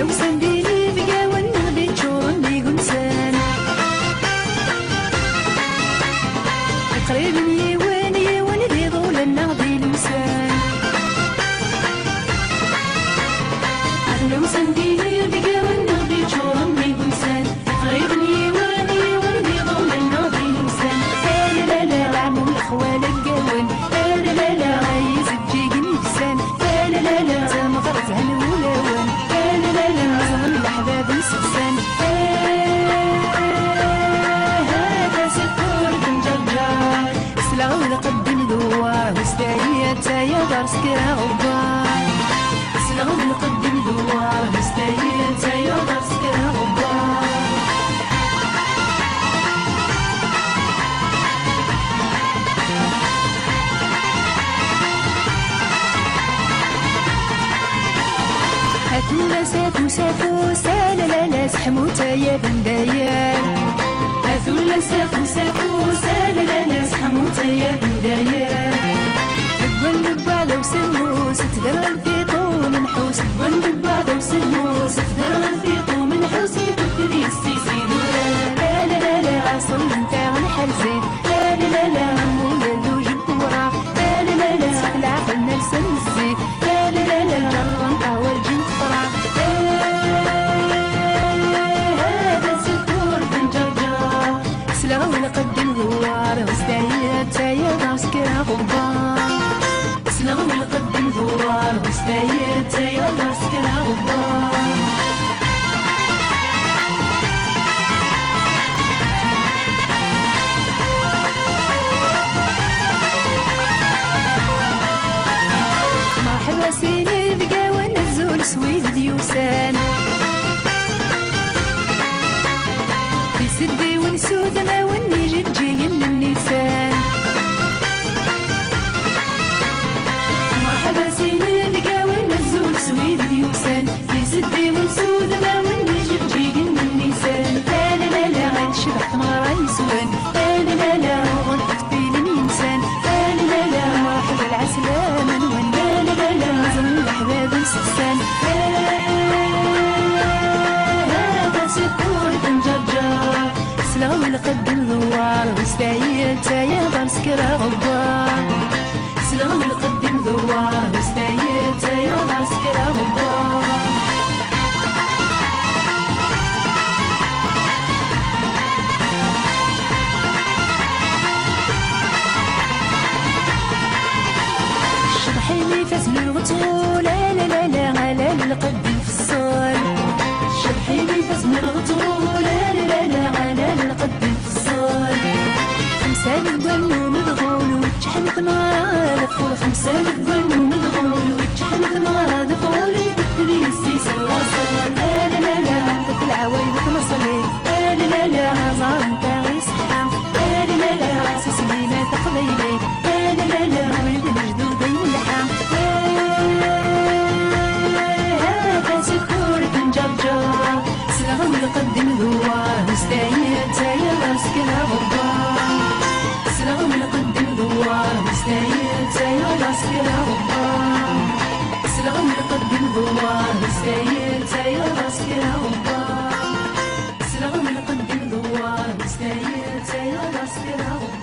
وسان ديني بقى ونغدي تشورني قمسان قريب يوان ذي ظول النغدي لوسان أهلا وسان ديني بقى ونغدي تشورني قمسان قريب يوان ذي ظول النغدي لوسان لا لا لا العمو الأخوال القوان لا لا لا عايز تجيق نفسان لا لا لا زمغرز هالولوان لا لا لا زمن الأحباب نسفسان هذا سكور بنجرجر سلغو لقدم دوار مستاهية تايا دار سكرا غبار سلغو لقدم دوار مستاهية تايا دار سكرا غبار هاتونا سافو سافو سالا لا لا سحمو تايا بندايا هاتونا سافو سافو سالا لا لا سحمو تايا بندايا نقول بعض وسمو ستدرى الفيطو من حوس نقول بعض وسمو ستدرى الفيطو من حوس يبتدي السيسي لا لا لا لا عصر نتاع الحلزين لا لا لا مولا لو جبت وراه لا لا لا العقل نرسم الزيت لا لا لا جرن قهوة الجن فرع هذا سكور بنجرجر سلغو لقدم دوار مستاهية تايا دار سكرا غبار سلغو لقدم دوار مستاهية تايا دار سكرا غبار مرحبا سيني بقى ونزول سويد ديوسان في سدي ونسود ما ونيجي تجي من النيسان مرحبا سيني بقى ونزول سويد ديوسان في سدي ونسود ما ونيجي تجي من النيسان لا لا لا لا غير شبح مرا يسوان لا لا لا لا غنقت في الانسان لا لا لا مرحبا العسلامة نوان لا لا لا زمن الأحباب نسفسان هذا سكور بنجرجر سلغو لقدم دوار مستاهية تايا دار سكرا غبار سلغو لقدم دوار مستاهية تايا دار سكرا غبار شبحيني فاسم الغطول لا لا لا على القدم في الصال شبحيني فاسم الغطول لا لا لا على القدم في الصال خمسة القن ومدغول وتحنك نار دخول خمسة القن ومدغول وتحنك نار دخول بدري السيس الوصل لا لا لا لا عندك العوايد تنصلي لا لا لا عزار انت غي صحام لا لا لا سيسلي ما تقضيلي لا لا لا ولد الجدود يلحام هذا سكور بنجرجر سلغو لقدم دوار مستاهية تايا دار سكرا غبار سلغو لقدم دوار مستاهية تايا دار سكرا غبار سلغو لقدم دوار مستاهية تايا دار سكرا غبار سلغو لقدم دوار مستاهية تايا دار سكرا غبار